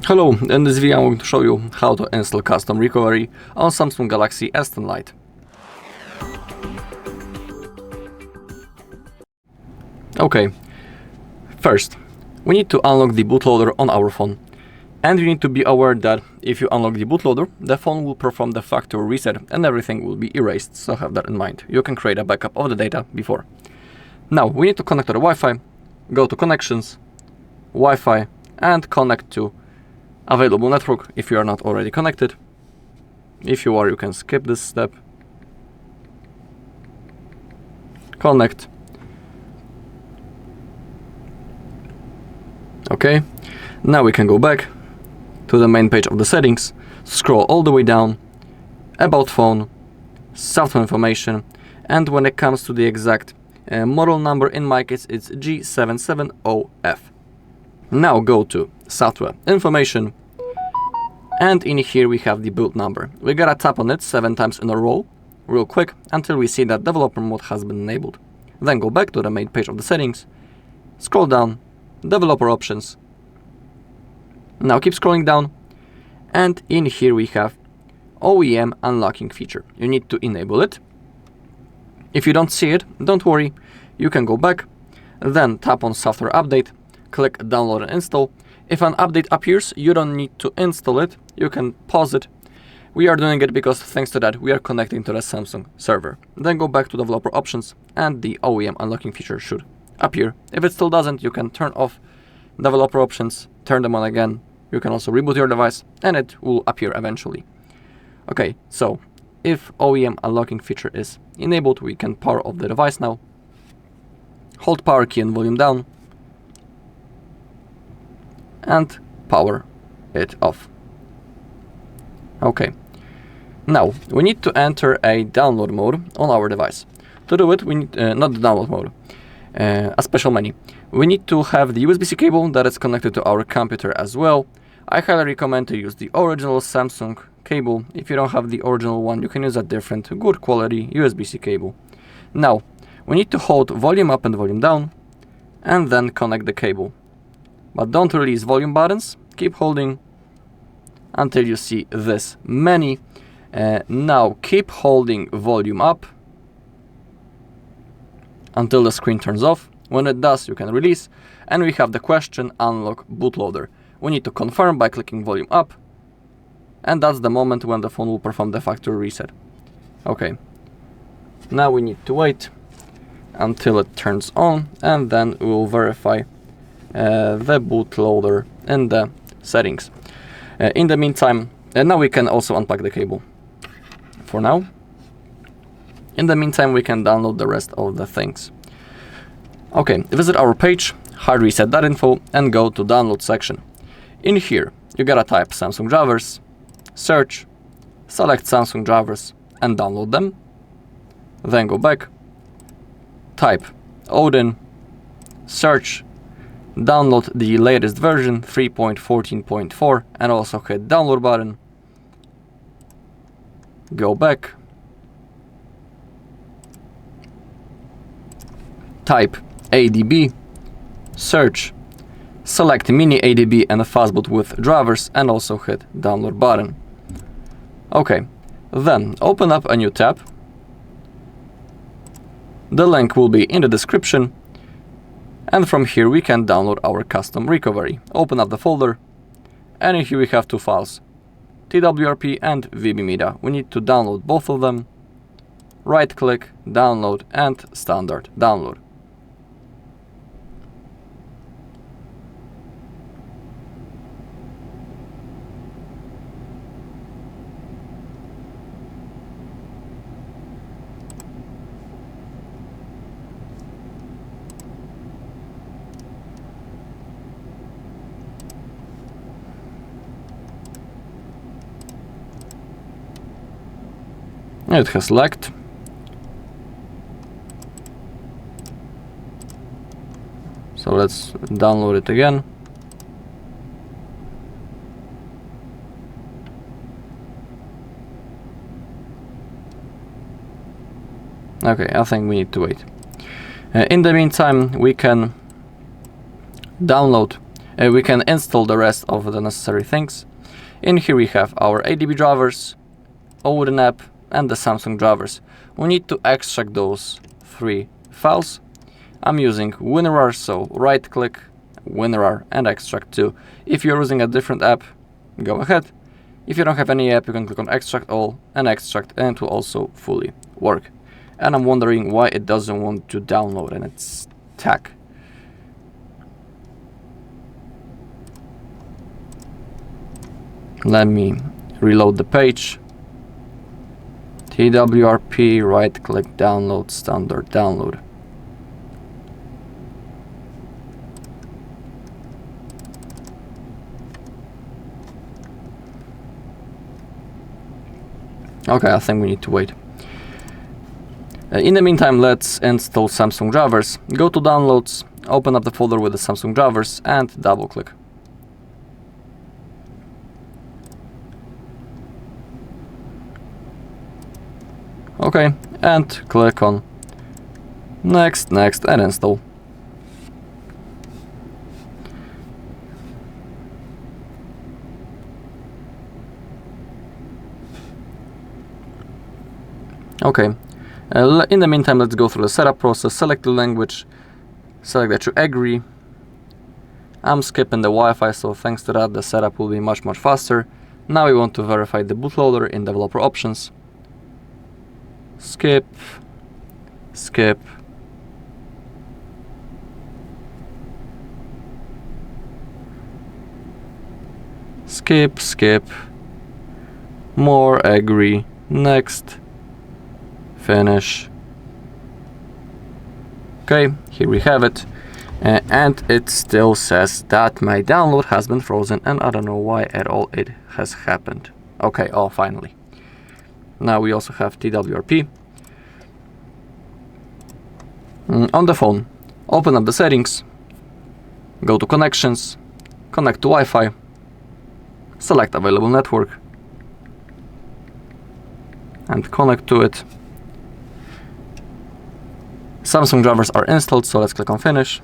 Hello, in this video I'm going to show you how to install custom recovery on Samsung Galaxy S10 Lite. Okay, first we need to unlock the bootloader on our phone, and you need to be aware that if you unlock the bootloader, the phone will perform the factory reset and everything will be erased, so have that in mind. You can create a backup of the data before. Now we need to connect to the Wi-Fi, go to connections, Wi-Fi, and connect to available network if you are not already connected. If you are, you can skip this step. Connect. Okay, now we can go back to the main page of the settings, scroll all the way down, about phone, software information, and when it comes to the exact model number, in my case it's G770F. Now go to software information, and in here we have the build number. We gotta tap on it 7 times in a row, real quick, until we see that developer mode has been enabled. Then go back to the main page of the settings, scroll down, developer options. Now keep scrolling down, and in here we have OEM Unlocking feature. You need to enable it. If you don't see it, don't worry, you can go back, then tap on software update, click download and install. If an update appears, you don't need to install it, you can pause it. We are doing it because thanks to that we are connecting to the Samsung server. Then go back to developer options and the OEM Unlocking feature should appear. If it still doesn't, you can turn off developer options, turn them on again. You can also reboot your device and it will appear eventually. Okay, so if OEM Unlocking feature is enabled, we can power off the device now. Hold power key and volume down, and power it off. Okay, now we need to enter a download mode on our device. To do it, we need not the download mode, a special menu. We need to have the USB-C cable that is connected to our computer as well. I highly recommend to use the original Samsung cable. If you don't have the original one, you can use a different good quality USB-C cable. Now we need to hold volume up and volume down and then connect the cable. But don't release volume buttons, keep holding until you see this menu. Now keep holding volume up until the screen turns off. When it does, you can release, and we have the question unlock bootloader. We need to confirm by clicking volume up, and that's the moment when the phone will perform the factory reset. Okay, now we need to wait until it turns on, and then we will verify the bootloader in the settings. In the meantime, now we can also unplug the cable for now. In the meantime, we can download the rest of the things. Okay, visit our page, HardReset.Info, and go to download section. In here, you gotta type Samsung drivers, search, select Samsung drivers, and download them. Then go back, type Odin, search, download the latest version 3.14.4 and also hit download button. Go back, type ADB, search, select mini ADB and Fastboot with drivers and also hit download button. Okay, then open up a new tab. The link will be in the description. And from here we can download our custom recovery. Open up the folder, and in here we have 2 files, TWRP and VBMita. We need to download both of them. Right click, download, and standard download. It has lagged. So let's download it again. Okay, I think we need to wait. In the meantime, we can download we can install the rest of the necessary things. In here we have our ADB drivers, Odin app, and the Samsung drivers. We need to extract those 3 files. I'm using WinRAR, so right click, WinRAR, and extract to. If you're using a different app, go ahead. If you don't have any app, you can click on extract all and extract, and it will also fully work. And I'm wondering why it doesn't want to download, and it's TAC. Let me reload the page. TWRP, right click, download, standard download. Okay, I think we need to wait. In the meantime, let's install Samsung drivers. Go to downloads, open up the folder with the Samsung drivers, and double click. Okay, and click on next, next, and install. Okay, in the meantime, let's go through the setup process. Select the language, select that you agree. I'm skipping the Wi-Fi, so thanks to that, the setup will be much faster. Now we want to verify the bootloader in developer options. Skip, skip. Skip, skip. More, agree, next. Finish. Okay, here we have it, and it still says that my download has been frozen, and I don't know why at all it has happened. Okay, oh, finally. Now we also have TWRP. On the phone, open up the settings, go to connections, connect to Wi-Fi, select available network, and connect to it. Samsung drivers are installed, so let's click on finish.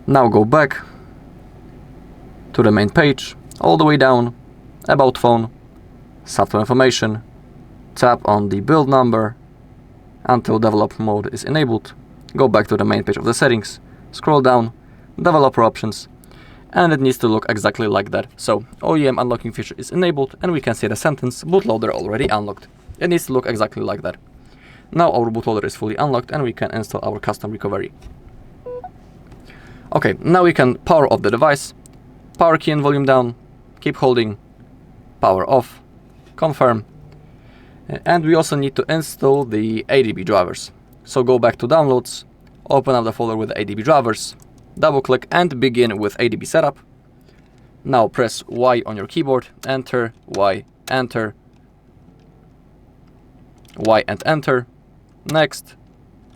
Now go back to the main page, all the way down, about phone, software information, tap on the build number until developer mode is enabled. Go back to the main page of the settings, scroll down, developer options, and it needs to look exactly like that. So OEM unlocking feature is enabled, and we can see the sentence bootloader already unlocked. It needs to look exactly like that. Now our bootloader is fully unlocked, and we can install our custom recovery. Okay, now we can power off the device, power key and volume down, keep holding, power off, confirm, and we also need to install the ADB drivers. So go back to downloads, open up the folder with the ADB drivers, double click and begin with ADB setup. Now press Y on your keyboard, enter, Y, enter, Y and enter. Next,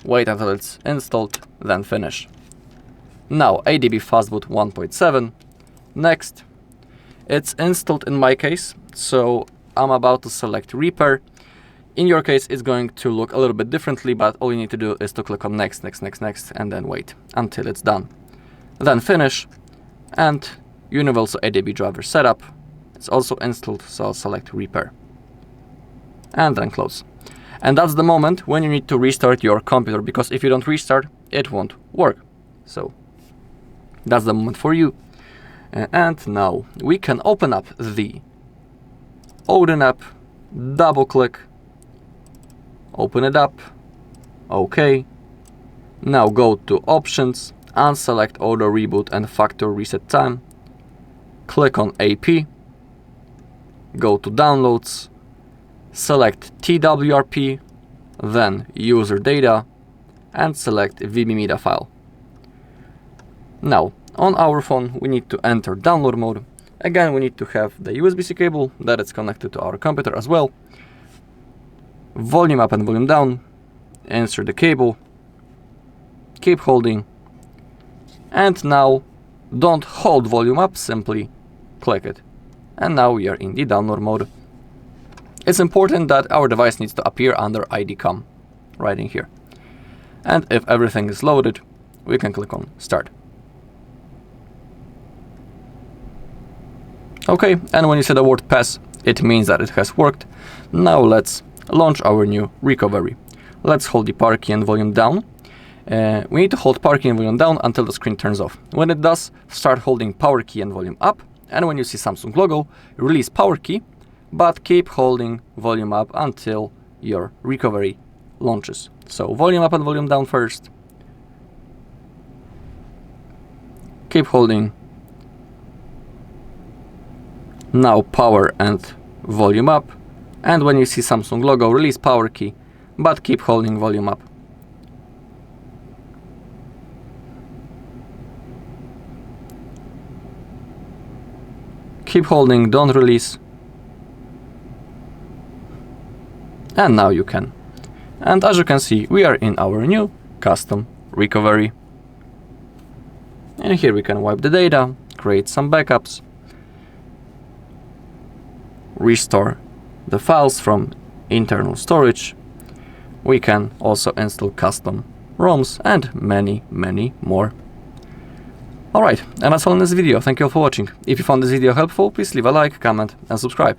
wait until it's installed, then finish. Now ADB Fastboot 1.7. Next, it's installed in my case, so I'm about to select repair. In your case, it's going to look a little bit differently, but all you need to do is to click on next, next, next, next, and then wait until it's done. Then finish, and Universal ADB driver setup. It's also installed, so I'll select repair. And then close. And that's the moment when you need to restart your computer, because if you don't restart, it won't work. So that's the moment for you. And now we can open up the Odin app, double click, open it up, OK. Now go to options, unselect auto reboot and factory reset time, click on AP, go to downloads, select TWRP, then user data, and select VBMita file. Now, on our phone, we need to enter download mode. Again, we need to have the USB-C cable that is connected to our computer as well. Volume up and volume down, insert the cable, keep holding, and now don't hold volume up, simply click it. And now we are in the download mode. It's important that our device needs to appear under ID.com, right in here. And if everything is loaded, we can click on Start. Okay, and when you say the word pass, it means that it has worked. Now let's launch our new recovery. Let's hold the power key and volume down. We need to hold power key and volume down until the screen turns off. When it does, start holding power key and volume up, and when you see Samsung logo, release power key, but keep holding volume up until your recovery launches. So volume up and volume down first. Keep holding. Now power and volume up, and when you see Samsung logo, release power key, but keep holding volume up. Keep holding, don't release. And now you can. And as you can see, we are in our new custom recovery. And here we can wipe the data, create some backups, restore the files from internal storage. We can also install custom ROMs and many more. Alright, and that's all in this video. Thank you all for watching. If you found this video helpful, please leave a like, comment and subscribe.